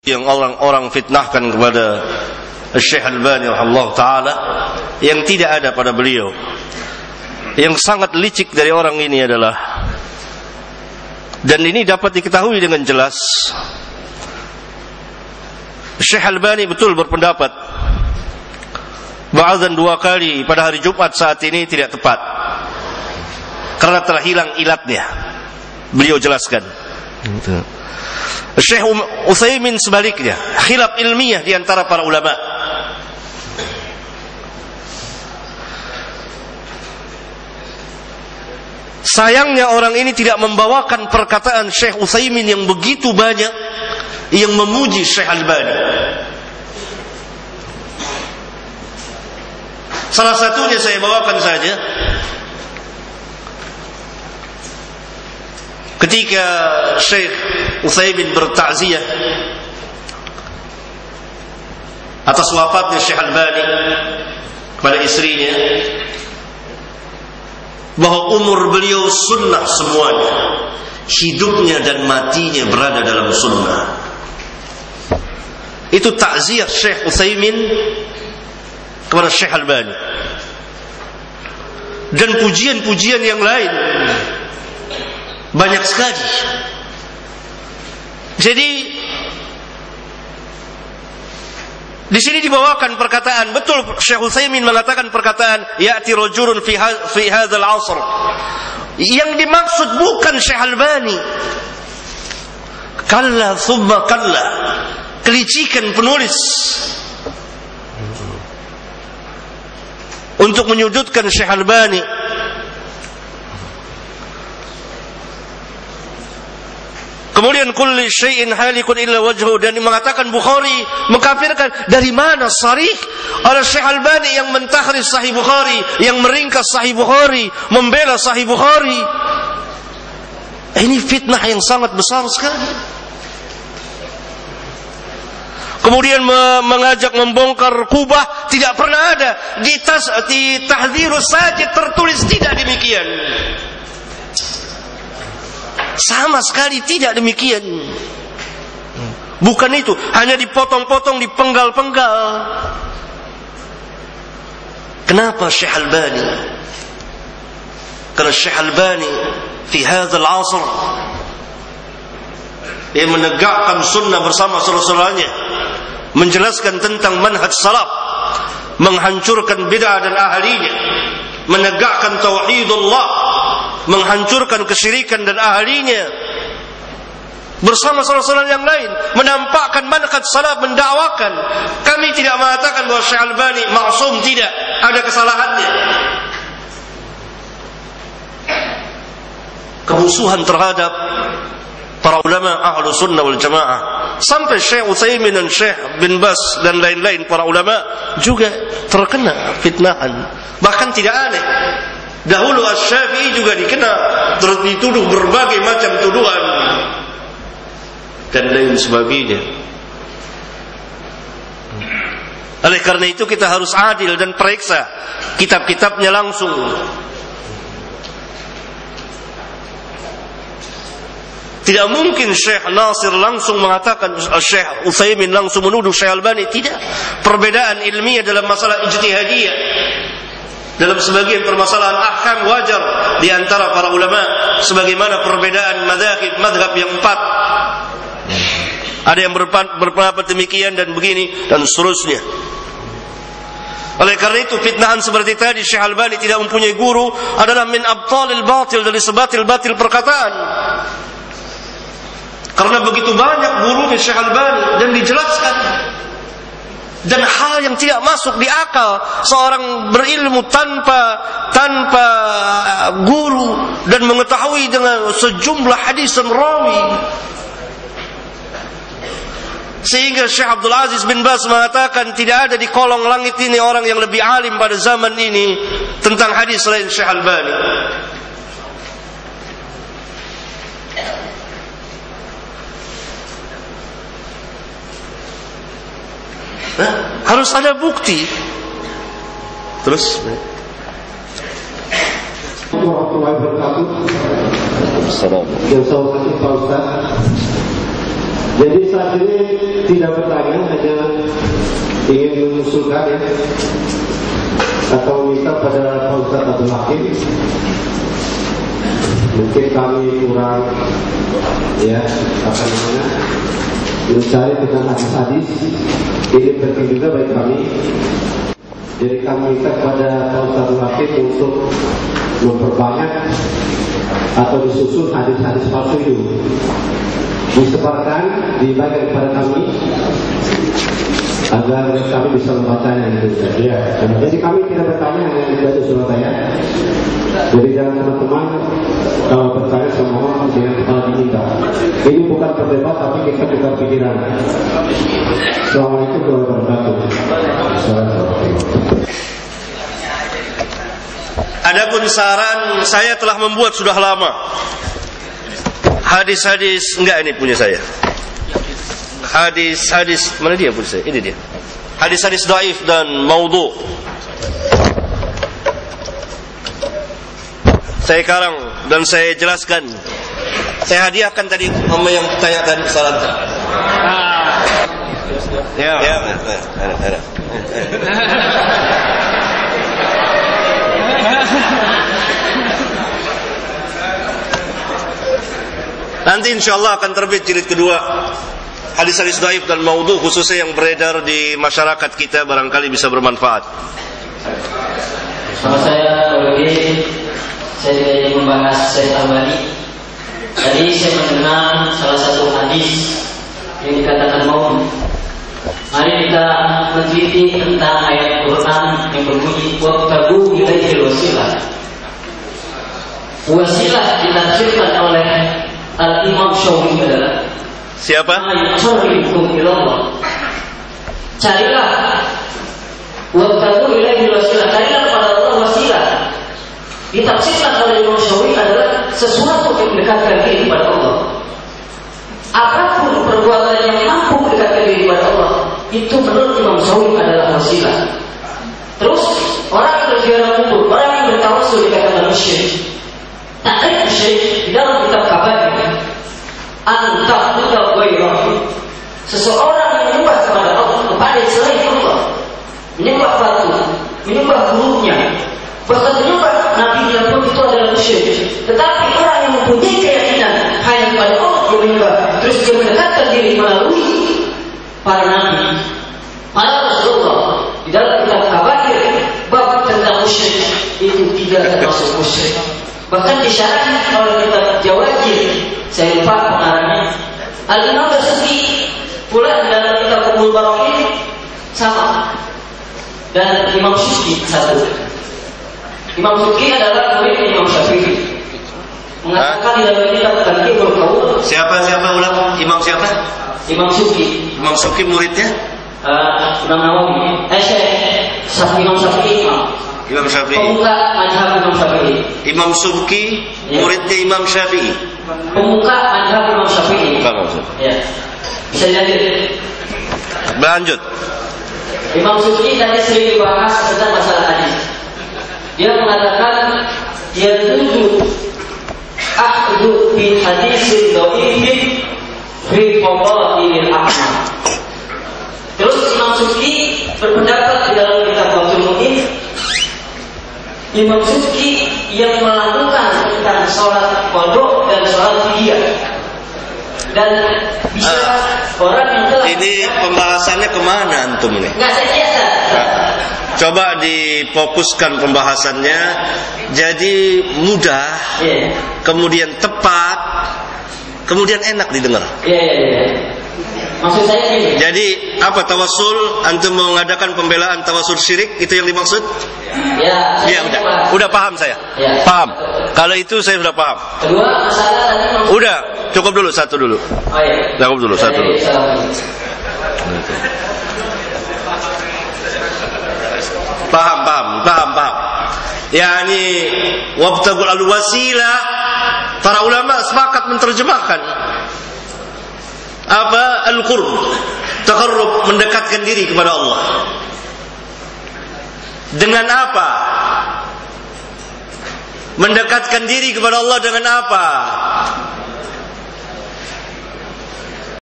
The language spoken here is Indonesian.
yang orang-orang fitnahkan kepada Syekh Albani rahimahullah ta'ala yang tidak ada pada beliau. Yang sangat licik dari orang ini adalah, dan ini dapat diketahui dengan jelas, Syekh Albani betul berpendapat ba'adzan 2 kali pada hari Jumat saat ini tidak tepat karena telah hilang ilatnya. Beliau jelaskan. Syekh Utsaimin sebaliknya, khilaf ilmiah di antara para ulama. Sayangnya orang ini tidak membawakan perkataan Syekh Utsaimin yang begitu banyak yang memuji Syekh Albani. Salah satunya saya bawakan saja. Ketika Syekh Utsaimin bertakziah atas wafatnya Syekh Albani kepada istrinya, bahwa umur beliau sunnah semuanya, hidupnya dan matinya berada dalam sunnah. Itu takziah Syekh Utsaimin kepada Syekh Albani. Dan pujian-pujian yang lain banyak sekali. Jadi di sini dibawakan perkataan, betul Syekh Utsaimin mengatakan perkataan ya'ti rajulun fi hadzal 'asr. Yang dimaksud bukan Syekh Albani. Kalla thumma kalla. Kelicikan penulis untuk menyudutkan Syekh Albani. Kemudian kulli syai'in halikun illa wajhu, dan mengatakan Bukhari mengkafirkan. Dari mana sarih oleh Syekh Albani yang mentahrir Sahih Bukhari, yang meringkas Sahih Bukhari, membela Sahih Bukhari. Ini fitnah yang sangat besar sekali. Kemudian mengajak membongkar kubah, tidak pernah ada di Tahdhirus Sajid tertulis tidak demikian. Sama sekali tidak demikian. Bukan itu, hanya dipotong-potong, dipenggal-penggal. Kenapa Syekh Albani? Karena Syekh Albani fi hadzal 'asr dia menegakkan sunnah bersama saudara-saudaranya, menjelaskan tentang manhaj salaf, menghancurkan bid'ah dan ahlinya, menegakkan tauhidullah, menghancurkan kesyirikan dan ahlinya, bersama saudara-saudara yang lain, menampakkan manhaj salaf, mendakwakan. Kami tidak mengatakan bahwa Syekh Albani maksum, tidak, ada kesalahannya. Kemusuhan terhadap para ulama ahlu sunnah wal jamaah, sampai Syekh Utsaimin dan Syekh bin Bas dan lain-lain para ulama juga terkena fitnahan. Bahkan tidak aneh, dahulu Asy-Syafi'i juga dikenal, dituduh berbagai macam tuduhan dan lain sebagainya. Oleh karena itu kita harus adil dan periksa kitab-kitabnya langsung. Tidak mungkin Syekh Nasir langsung mengatakan, Syekh Utsaimin langsung menuduh Syekh Albani. Tidak. Perbedaan ilmiah dalam masalah ijtihadiyah, dalam sebagian permasalahan ahkam wajar di antara para ulama, sebagaimana perbedaan madhab yang 4. Ada yang berpendapat demikian dan begini dan seterusnya. Oleh karena itu fitnahan seperti tadi, Syekh Albani tidak mempunyai guru adalah min abtalil batil, dari sebatil-batil perkataan. Karena begitu banyak gurunya Syekh Albani dan dijelaskan. Dan hal yang tidak masuk di akal, seorang berilmu tanpa guru dan mengetahui dengan sejumlah hadis dan rawi. Sehingga Syekh Abdul Aziz bin Baz mengatakan tidak ada di kolong langit ini orang yang lebih alim pada zaman ini tentang hadis selain Syekh Albani. Harus ada bukti. Terus warahmatullahi wabarakatuh. Assalamualaikum. Jadi saat ini tidak bertanya, hanya ingin mengusulkan ya, atau minta pada Pak Ustaz Abdul Hakim. Mungkin kami kurang ya mencari dengan hadis-hadis. Ini penting juga bagi kami. Jadi kami minta kepada Pak Ustaz Abdul Hakim untuk memperbanyak atau disusun hadis-hadis palsu itu, disebarkan, dibagi kepada kami agar kami bisa membacanya gitu. Ya. Jadi kami tidak bertanya hanya di Surabaya. Jadi jangan teman-teman kalau bertanya sama orang dengan kepala diminta. Ini bukan berdebat tapi kita tukar pikiran. Assalamualaikum warahmatullahi wabarakatuh. Adapun saran saya telah membuat sudah lama. Hadis-hadis enggak, ini punya saya. Hadis-hadis mana dia punya saya? Ini dia. Hadis-hadis dhaif dan maudhu. Saya karang dan saya jelaskan. Saya hadiahkan tadi sama yang tanya tadi saran. Ya, ada. Nanti insyaallah akan terbit jilid kedua hadis-hadis dhaif dan maudhu, khususnya yang beredar di masyarakat kita, barangkali bisa bermanfaat. Sama saya ingin membahas Syekh Albani. Tadi saya mendengar salah satu hadis yang dikatakan maudhu. Mari kita meneliti tentang ayat Quran yang berbunyi wabtagu ilaihil wasilah. Wasilah ditafsirkan oleh Al-Imam Syafi'i adalah siapa? Carilah wabtagu ilaihil wasilah, carilah kepada Allah wasilah. Ditafsirkan oleh Imam Syafi'i adalah sesuatu yang mendekatkan diri kepada Allah. Apapun perbuatan yang mampu mendekatkan diri kepada Allah, itu menurut Imam Syafi'i adalah wasilah. Terus orang yang berziarah kubur, orang yang bertawassul dikatakan musyrik. Takrif musyrik di dalam kitab Kabair, anta buta ghairah. Seseorang yang menyembah kepada Allah, kepada selain Allah, menyembah batu, menyembah gurunya, bahkan menyembah nabinya pun itu adalah musyrik. Tetapi orang yang mempunyai keyakinan hanya kepada Allah dia menyembah, terus dia mendekatkan diri melalui para nabi, para Rasulullah. Di dalam kitab Kabair bab tentang musyrik itu tidak termasuk musyrik. Bahkan disyaratkan oleh kitab Jawahir, saya lupa pengarangnya, Al-Imam Basuki pula dalam kitab Ummul Baraqin sama, dan Imam Syuki satu. Imam Syuki adalah murid Imam Syafi'i. Mengatakan di dalam kitab Tadhibul Qaul. Siapa ulang? Imam siapa? Imam Syuki. Imam Syuki muridnya? Imam Nawawi. Imam Syafi'i. Imam Syafi'i. Pemuka mazhab Imam Syafi'i. Imam Syuki muridnya Imam Syafi'i. Pemuka mazhab Imam Syafi'i. Ya. Bisa jadi. Lanjut. Imam Syuki tadi sering dibahas tentang masalah hadis. Dia mengatakan dia tujuh ahdu bi hadisin dhaifin fi fadailil a'mal. Terus Imam Syuki berpendapat di dalam kitab Fathul Mu'in, Imam Syuki yang melakukan tentang sholat qadha dan sholat fidyah, dan bisa orang yang telah ini pembahasannya kemana antum ini? Enggak, saya biasa. Coba difokuskan pembahasannya jadi mudah, kemudian tepat, kemudian enak didengar. Maksud saya gini. Jadi apa tawassul? Antum mau mengadakan pembelaan tawassul syirik, itu yang dimaksud? Ya udah paham saya. Ya. Paham. Kalau itu saya sudah paham. Kedua masalah tadi udah, cukup dulu satu dulu. Oh iya. Cukup dulu satu dulu. Paham. Yani wabtagul al-wasilah, para ulama sepakat menerjemahkan apa? Al-qurb, taqarrub, mendekatkan diri kepada Allah. Dengan apa? Mendekatkan diri kepada Allah dengan apa?